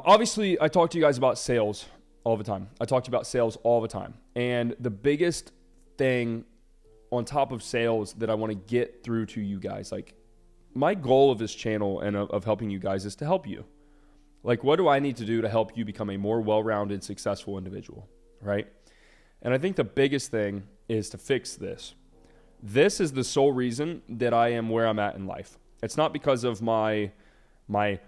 Obviously, I talk to you guys about sales all the time. I talk to you about sales all the time. And the biggest thing on top of sales that I want to get through to you guys, like my goal of this channel and of helping you guys is to help you. Like, what do I need to do to help you become a more well-rounded, successful individual, right? And I think the biggest thing is to fix this. This is the sole reason that I am where I'm at in life. It's not because of my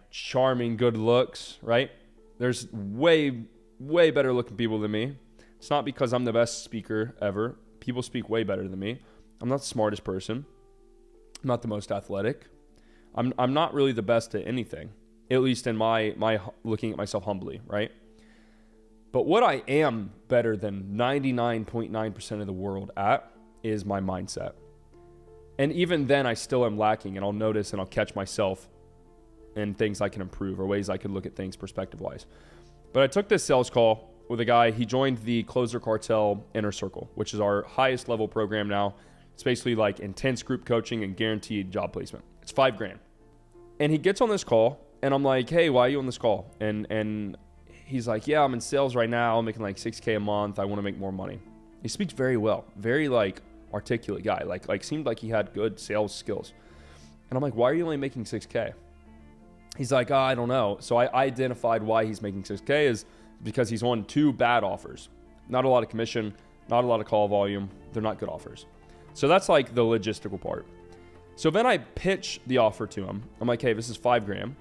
charming good looks, right? There's way better looking people than me. It's not because I'm the best speaker ever. People speak way better than me. I'm not the smartest person. I'm not the most athletic. I'm not really the best at anything, at least in my looking at myself humbly, right? But what I am better than 99.9% of the world at is my mindset. And even then, I still am lacking, and I'll notice and I'll catch myself in things I can improve or ways I could look at things perspective-wise. But I took this sales call with a guy. He joined the Closer Cartel Inner Circle, which is our highest level program now. It's basically like intense group coaching and guaranteed job placement. It's $5,000. And he gets on this call, and I'm like, hey, why are you on this call? And he's like, yeah, I'm in sales right now. I'm making like $6,000 a month. I want to make more money. He speaks very well, very like articulate guy, like seemed like he had good sales skills. And I'm like, why are you only making $6,000? He's like, I don't know. So I identified why he's making $6,000 is because he's on 2 bad offers. Not a lot of commission, not a lot of call volume. They're not good offers. So that's like the logistical part. So then I pitch the offer to him. I'm like, hey, this is $5,000.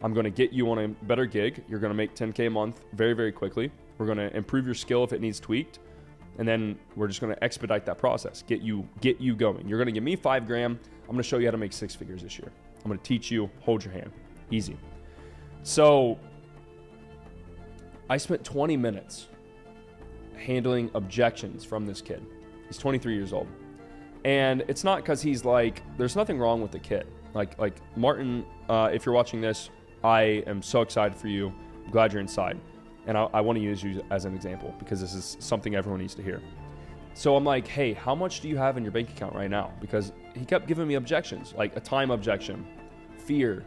I'm going to get you on a better gig. You're going to make $10,000 a month very, very quickly. We're going to improve your skill if it needs tweaked. And then we're just going to expedite that process, get you going. You're going to give me $5,000. I'm going to show you how to make 6 figures this year. I'm going to teach you, hold your hand. Easy. So I spent 20 minutes handling objections from this kid. He's 23 years old. And it's not because he's like, there's nothing wrong with the kid. Like Martin, if you're watching this, I am so excited for you. I'm glad you're inside. And I want to use you as an example because this is something everyone needs to hear. So I'm like, hey, how much do you have in your bank account right now? Because he kept giving me objections, like a time objection, fear,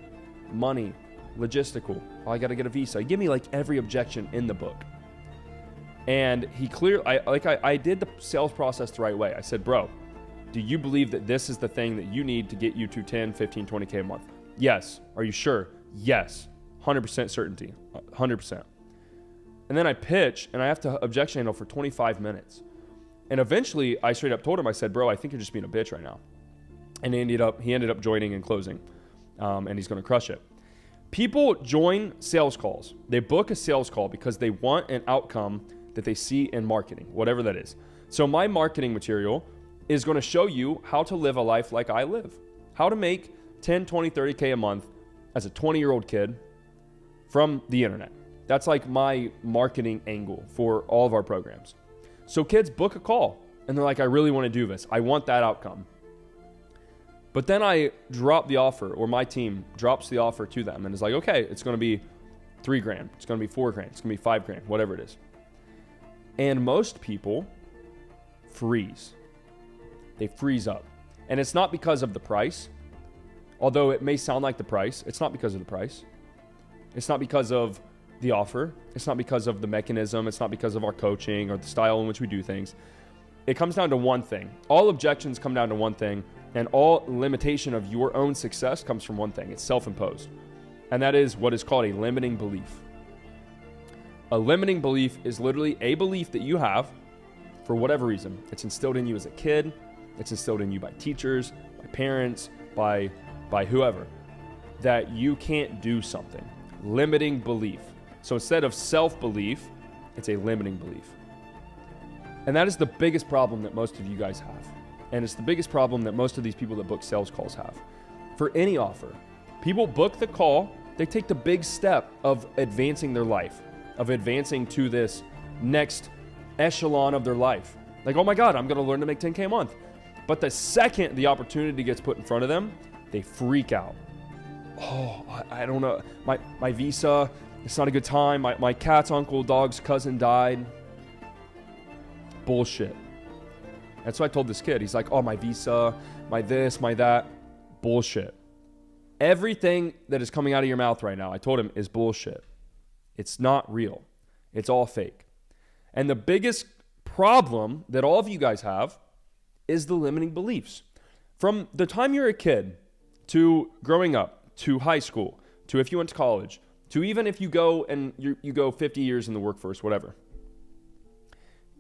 money, logistical. Oh, I got to get a visa. He gave me like every objection in the book. And he I did the sales process the right way. I said, bro, do you believe that this is the thing that you need to get you to 10, 15, 20K a month? Yes. Are you sure? Yes. 100% certainty. 100%. And then I pitch, and I have to objection handle for 25 minutes. And eventually, I straight up told him, I said, bro, I think you're just being a bitch right now. And he ended up joining and closing, and he's going to crush it. People join sales calls. They book a sales call because they want an outcome that they see in marketing, whatever that is. So my marketing material is going to show you how to live a life like I live, how to make 10, 20, 30K a month as a 20-year-old kid from the internet. That's like my marketing angle for all of our programs. So kids book a call and they're like, I really want to do this. I want that outcome. But then I drop the offer, or my team drops the offer to them and is like, okay, it's going to be $3,000. It's going to be $4,000. It's going to be $5,000, whatever it is. And most people freeze. They freeze up. And it's not because of the price. Although it may sound like the price, it's not because of the price. It's not because of the offer. It's not because of the mechanism. It's not because of our coaching or the style in which we do things. It comes down to one thing. All objections come down to one thing, and all limitation of your own success comes from one thing. It's self-imposed. And that is what is called a limiting belief. A limiting belief is literally a belief that you have for whatever reason. It's instilled in you as a kid. It's instilled in you by teachers, by parents, by whoever, that you can't do something. Limiting belief. So instead of self-belief, it's a limiting belief. And that is the biggest problem that most of you guys have. And it's the biggest problem that most of these people that book sales calls have. For any offer, people book the call, they take the big step of advancing their life, of advancing to this next echelon of their life. Like, oh my God, I'm going to learn to make 10K a month. But the second the opportunity gets put in front of them, they freak out. Oh, I don't know. My visa, it's not a good time. My cat's uncle, dog's cousin died. Bullshit. That's what I told this kid. He's like, oh, my visa, my this, my that. Bullshit. Everything that is coming out of your mouth right now, I told him, is bullshit. It's not real. It's all fake. And the biggest problem that all of you guys have is the limiting beliefs. From the time you're a kid to growing up, to high school, to if you went to college, to even if you go and you go 50 years in the workforce, whatever.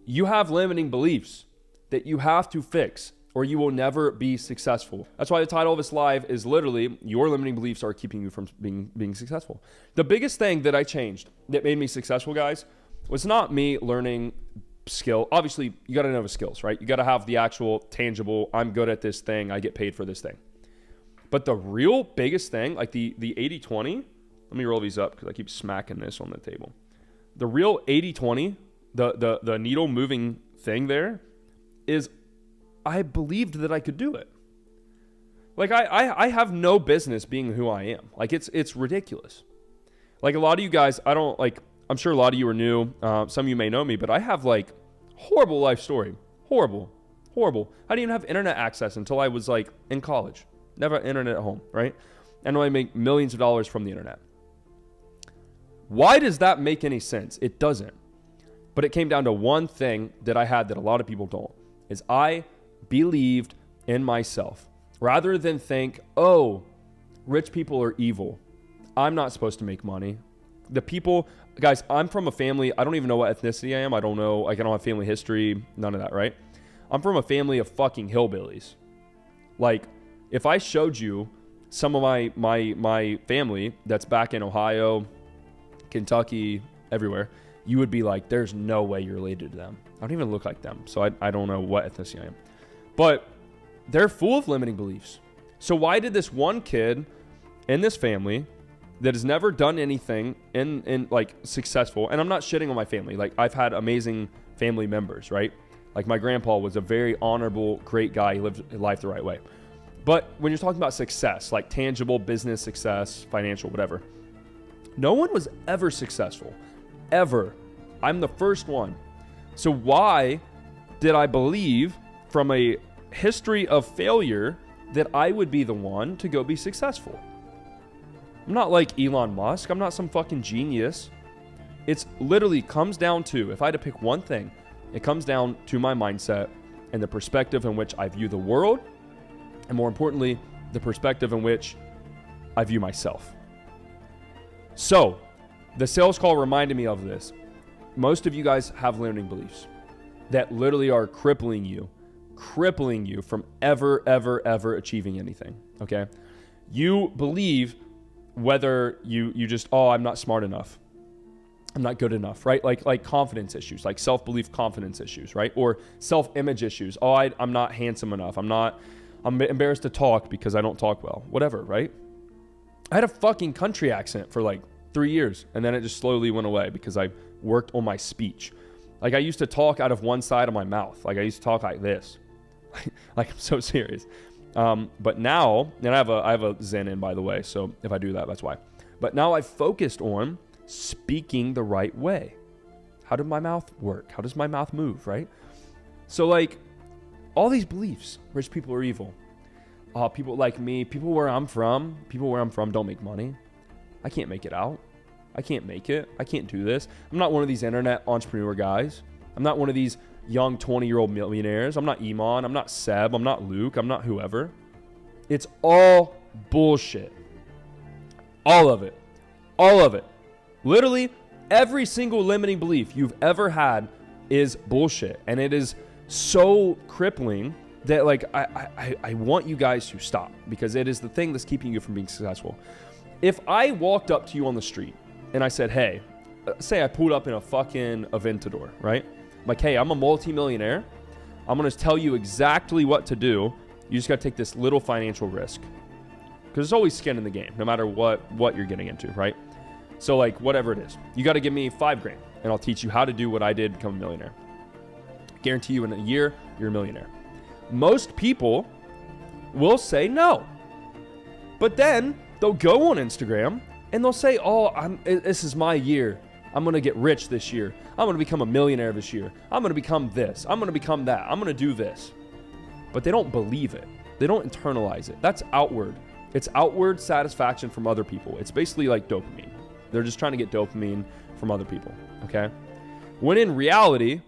You have limiting beliefs that you have to fix or you will never be successful. That's why the title of this live is literally, your limiting beliefs are keeping you from being successful. The biggest thing that I changed that made me successful, guys, was not me learning skill. Obviously, you got to know the skills, right? You got to have the actual tangible, I'm good at this thing, I get paid for this thing. But the real biggest thing, like the 80-20, let me roll these up because I keep smacking this on the table. The real 80-20, the needle moving thing there is I believed that I could do it. Like I have no business being who I am. Like it's ridiculous. Like a lot of you guys, I'm sure a lot of you are new. Some of you may know me, but I have like horrible life story. Horrible. I didn't even have internet access until I was like in college. Never internet at home, right? And I make millions of dollars from the internet. Why does that make any sense? It doesn't. But it came down to one thing that I had that a lot of people don't, is I believed in myself. Rather than think, oh, rich people are evil. I'm not supposed to make money. The people, guys, I'm from a family, I don't even know what ethnicity I am. I don't know, like I don't have family history, none of that, right? I'm from a family of fucking hillbillies. Like, if I showed you some of my family that's back in Ohio, Kentucky, everywhere, you would be like, there's no way you're related to them. I don't even look like them, so I don't know what ethnicity I am. But they're full of limiting beliefs. So why did this one kid in this family that has never done anything in like successful, and I'm not shitting on my family, like I've had amazing family members, right? Like my grandpa was a very honorable, great guy. He lived life the right way. But when you're talking about success, like tangible business success, financial, whatever, no one was ever successful, ever. I'm the first one. So why did I believe from a history of failure that I would be the one to go be successful? I'm not like Elon Musk. I'm not some fucking genius. It's literally comes down to, if I had to pick one thing, it comes down to my mindset and the perspective in which I view the world, and more importantly, the perspective in which I view myself. So, the sales call reminded me of this. Most of you guys have limiting beliefs that literally are crippling you from ever achieving anything, okay? You believe whether you just, oh, I'm not smart enough. I'm not good enough, right? Like confidence issues, like self-belief confidence issues, right? Or self-image issues. Oh, I'm not handsome enough. I'm embarrassed to talk because I don't talk well, whatever, right? I had a fucking country accent for like 3 years, and then it just slowly went away because I worked on my speech. Like I used to talk out of one side of my mouth. Like I used to talk like this. Like I'm so serious. But now, and I have a Zen in, by the way, so if I do that, that's why. But now I've focused on speaking the right way. How did my mouth work? How does my mouth move, right? So like all these beliefs, rich people are evil. People like me, people where I'm from don't make money. I can't make it out. I can't make it. I can't do this. I'm not one of these internet entrepreneur guys. I'm not one of these young 20-year-old millionaires. I'm not Iman. I'm not Seb. I'm not Luke. I'm not whoever. It's all bullshit. All of it. All of it. Literally, every single limiting belief you've ever had is bullshit. And it is so crippling that like I want you guys to stop, because it is the thing that's keeping you from being successful. If I walked up to you on the street and I said, hey, say I pulled up in a fucking Aventador, right? Like, hey, I'm a multi-millionaire. I'm going to tell you exactly what to do. You just got to take this little financial risk. Because there's always skin in the game, no matter what you're getting into, right? So like, whatever it is, you got to give me $5,000 and I'll teach you how to do what I did to become a millionaire. Guarantee you in a year, you're a millionaire. Most people will say no. But then they'll go on Instagram and they'll say, oh, this is my year. I'm going to get rich this year. I'm going to become a millionaire this year. I'm going to become this. I'm going to become that. I'm going to do this. But they don't believe it. They don't internalize it. That's outward. It's outward satisfaction from other people. It's basically like dopamine. They're just trying to get dopamine from other people, okay? When in reality,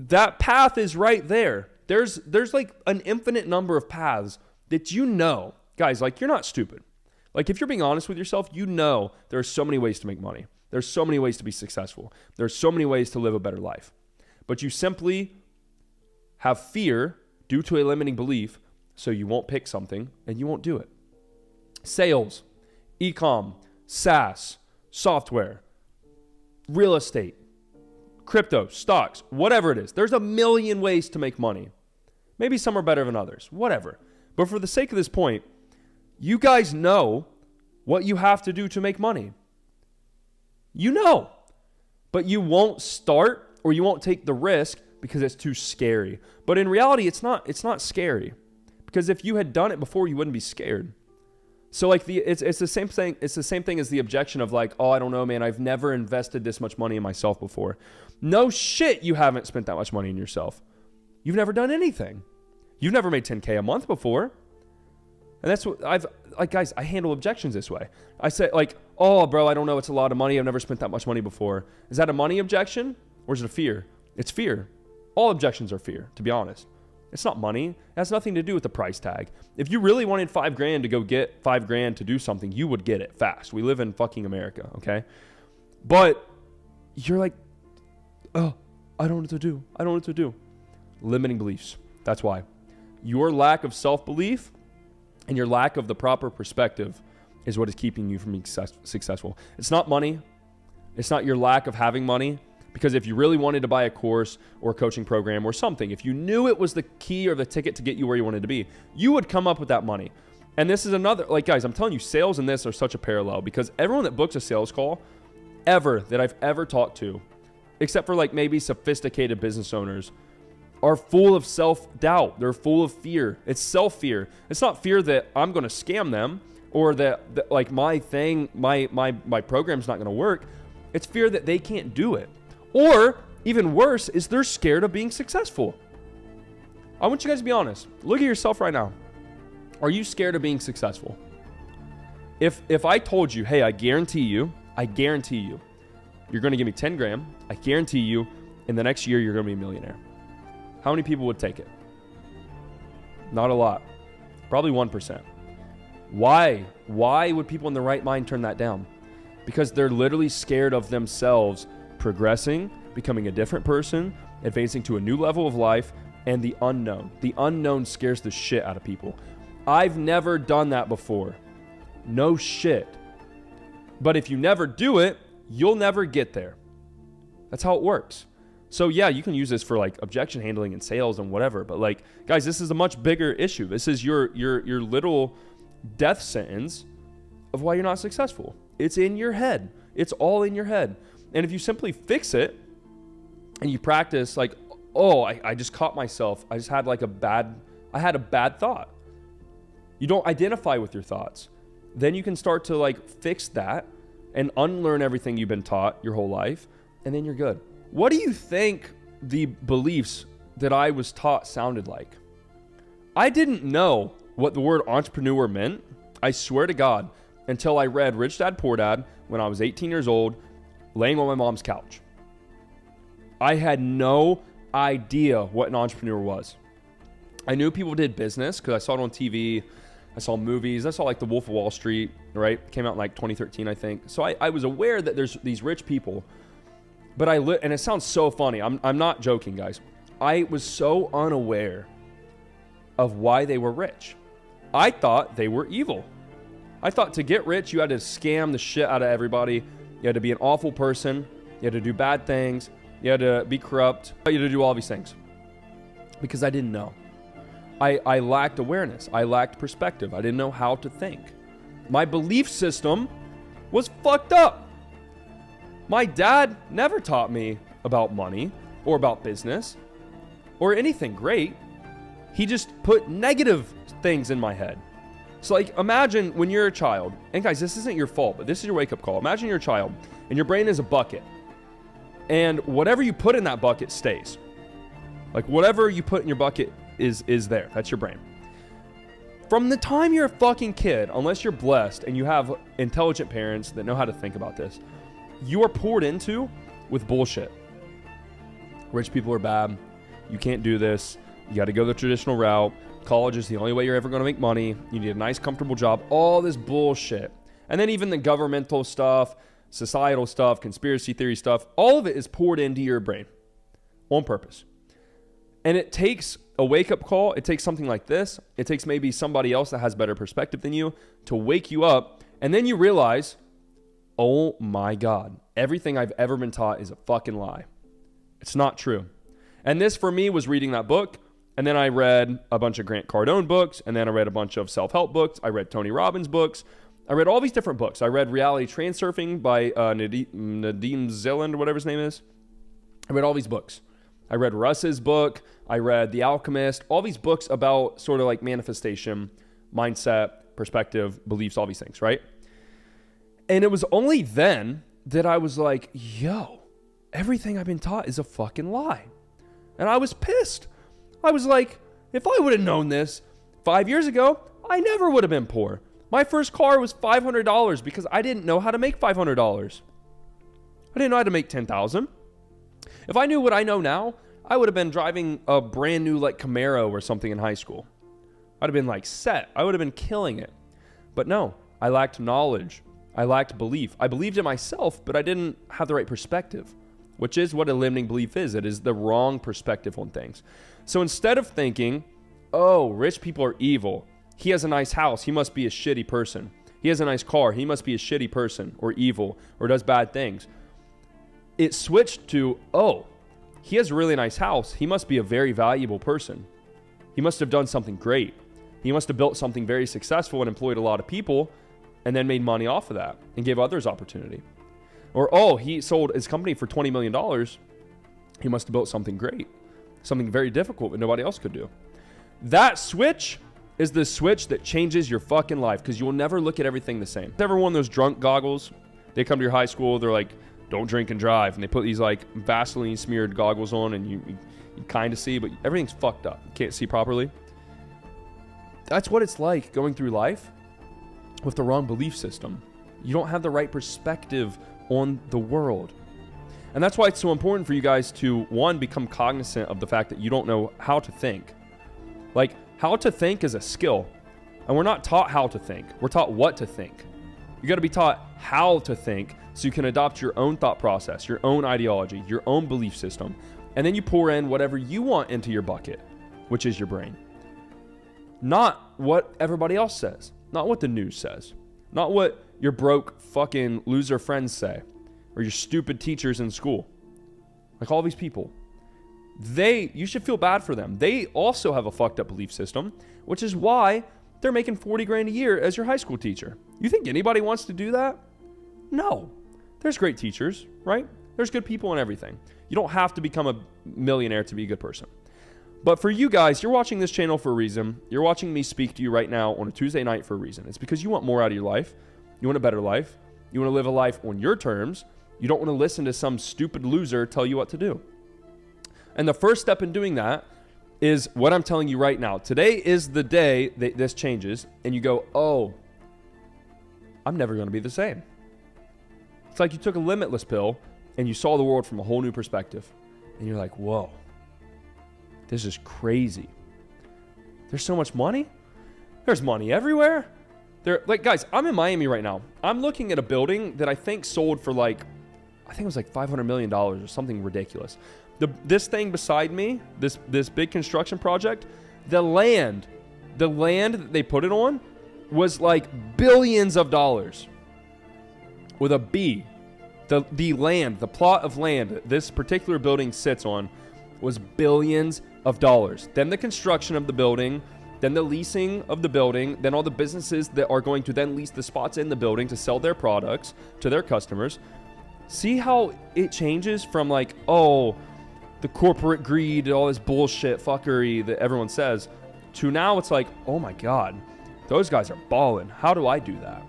that path is right there. There's like an infinite number of paths that you know. Guys, like, you're not stupid. Like, if you're being honest with yourself, you know there are so many ways to make money. There's so many ways to be successful. There's so many ways to live a better life. But you simply have fear due to a limiting belief, so you won't pick something and you won't do it. Sales, e-com, SaaS, software, real estate, crypto, stocks, whatever it is. There's a million ways to make money. Maybe some are better than others, whatever. But for the sake of this point, you guys know what you have to do to make money. You know, but you won't start or you won't take the risk because it's too scary. But in reality, it's not scary, because if you had done it before, you wouldn't be scared. So like it's the same thing. It's the same thing as the objection of like, oh, I don't know, man, I've never invested this much money in myself before. No shit, you haven't spent that much money in yourself. You've never done anything. You've never made 10K a month before. And that's what guys, I handle objections this way. I say like, oh, bro, I don't know. It's a lot of money. I've never spent that much money before. Is that a money objection or is it a fear? It's fear. All objections are fear, to be honest. It's not money. It has nothing to do with the price tag. If you really wanted $5,000 to go get $5,000 to do something, you would get it fast. We live in fucking America, okay? But you're like, oh, I don't know what to do. I don't know what to do. Limiting beliefs. That's why. Your lack of self-belief and your lack of the proper perspective is what is keeping you from being successful. It's not money. It's not your lack of having money. Because if you really wanted to buy a course or a coaching program or something, if you knew it was the key or the ticket to get you where you wanted to be, you would come up with that money. And this is another, like, guys, I'm telling you, sales and this are such a parallel, because everyone that books a sales call that I've ever talked to, except for like maybe sophisticated business owners, are full of self-doubt. They're full of fear. It's self-fear. It's not fear that I'm going to scam them or that like my program's not going to work. It's fear that they can't do it. Or even worse is they're scared of being successful. I want you guys to be honest. Look at yourself right now. Are you scared of being successful? If I told you, hey, I guarantee you, you're going to give me 10 grand. I guarantee you in the next year, you're going to be a millionaire. How many people would take it? Not a lot. Probably 1%. Why? Why would people in the right mind turn that down? Because they're literally scared of themselves progressing, becoming a different person, advancing to a new level of life, and the unknown. The unknown scares the shit out of people. I've never done that before. No shit. But if you never do it, you'll never get there. That's how it works. So yeah, you can use this for like objection handling and sales and whatever, but like, guys, this is a much bigger issue. This is your little death sentence of why you're not successful. It's in your head. It's all in your head. And if you simply fix it and you practice like, oh, I just caught myself. I just had like a bad thought. You don't identify with your thoughts. Then you can start to like fix that and unlearn everything you've been taught your whole life. And then you're good. What do you think the beliefs that I was taught sounded like? I didn't know what the word entrepreneur meant. I swear to God, until I read Rich Dad Poor Dad when I was 18 years old, laying on my mom's couch. I had no idea what an entrepreneur was. I knew people did business because I saw it on TV. I saw movies. I saw like The Wolf of Wall Street, right? Came out in like 2013, I think. So I was aware that there's these rich people, but and it sounds so funny. I'm not joking, guys. I was so unaware of why they were rich. I thought they were evil. I thought to get rich, you had to scam the shit out of everybody. You had to be an awful person. You had to do bad things. You had to be corrupt. You had to do all these things because I didn't know. I lacked awareness. I lacked perspective. I didn't know how to think. My belief system was fucked up. My dad never taught me about money or about business or anything great. He just put negative things in my head. So like imagine when you're a child, and guys, this isn't your fault, but this is your wake up call. Imagine you're a child and your brain is a bucket and whatever you put in that bucket stays. Like whatever you put in your bucket is there. That's your brain. From the time you're a fucking kid, unless you're blessed and you have intelligent parents that know how to think about this, you are poured into with bullshit. Rich people are bad. You can't do this. You got to go the traditional route. College is the only way you're ever going to make money. You need a nice, comfortable job. All this bullshit. And then even the governmental stuff, societal stuff, conspiracy theory stuff, all of it is poured into your brain on purpose. And it takes a wake-up call. It takes something like this. It takes maybe somebody else that has better perspective than you to wake you up. And then you realize, oh my God, everything I've ever been taught is a fucking lie. It's not true. And this for me was reading that book. And then I read a bunch of Grant Cardone books. And then I read a bunch of self-help books. I read Tony Robbins books. I read all these different books. I read Reality Transurfing by Nadim Zilland, or whatever his name is. I read all these books. I read Russ's book. I read The Alchemist. All these books about sort of like manifestation, mindset, perspective, beliefs, all these things, right? And it was only then that I was like, yo, everything I've been taught is a fucking lie. And I was pissed. I was like, if I would have known this 5 years ago, I never would have been poor. My first car was $500 because I didn't know how to make $500. I didn't know how to make $10,000. If I knew what I know now, I would have been driving a brand new like Camaro or something in high school. I'd have been like set. I would have been killing it. But no, I lacked knowledge. I lacked belief. I believed in myself, but I didn't have the right perspective, which is what a limiting belief is. It is the wrong perspective on things. So instead of thinking, oh, rich people are evil. He has a nice house. He must be a shitty person. He has a nice car. He must be a shitty person or evil or does bad things. It switched to, oh, he has a really nice house. He must be a very valuable person. He must have done something great. He must have built something very successful and employed a lot of people and then made money off of that and gave others opportunity. Or, oh, he sold his company for $20 million. He must have built something great, something very difficult that nobody else could do. That switch is the switch that changes your fucking life because you will never look at everything the same. Ever worn those drunk goggles? They come to your high school, they're like, don't drink and drive. And they put these like Vaseline smeared goggles on and you kind of see, but everything's fucked up. You can't see properly. That's what it's like going through life with the wrong belief system. You don't have the right perspective on the world. And that's why it's so important for you guys to, one, become cognizant of the fact that you don't know how to think. Like, how to think is a skill. And we're not taught how to think. We're taught what to think. You got to be taught how to think so you can adopt your own thought process, your own ideology, your own belief system. And then you pour in whatever you want into your bucket, which is your brain. Not what everybody else says. Not what the news says. Not what your broke fucking loser friends say. Or your stupid teachers in school. Like all these people. You should feel bad for them. They also have a fucked up belief system, which is why they're making 40 grand a year as your high school teacher. You think anybody wants to do that? No. There's great teachers, right? There's good people and everything. You don't have to become a millionaire to be a good person. But for you guys, you're watching this channel for a reason. You're watching me speak to you right now on a Tuesday night for a reason. It's because you want more out of your life. You want a better life. You want to live a life on your terms. You don't want to listen to some stupid loser tell you what to do. And the first step in doing that is what I'm telling you right now. Today is the day that this changes and you go, oh, I'm never going to be the same. It's like you took a limitless pill and you saw the world from a whole new perspective. And you're like, whoa, this is crazy. There's so much money. There's money everywhere. Like, guys, I'm in Miami right now. I'm looking at a building that I think sold for like, I think it was like $500 million or something ridiculous. This thing beside me, this big construction project, the land that they put it on was like billions of dollars with a B. The land, the plot of land this particular building sits on was billions of dollars. Then the construction of the building, then the leasing of the building, then all the businesses that are going to then lease the spots in the building to sell their products to their customers. See how it changes from like, oh, the corporate greed, all this bullshit fuckery that everyone says, to now it's like, oh my God, those guys are balling. How do I do that?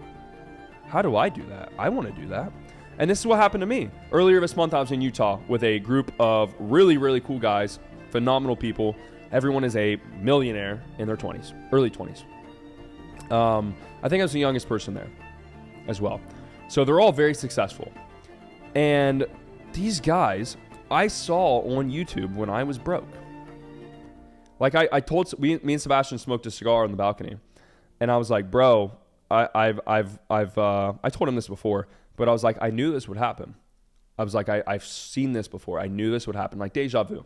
How do I do that? I want to do that. And this is what happened to me. Earlier this month, I was in Utah with a group of really, really cool guys, phenomenal people. Everyone is a millionaire in their 20s, early 20s. I think I was the youngest person there as well. So they're all very successful. And these guys I saw on YouTube when I was broke. Like I told me and Sebastian smoked a cigar on the balcony, and I was like, bro, I told him this before, but I was like, I knew this would happen. I was like, I've seen this before. I knew this would happen, like deja vu.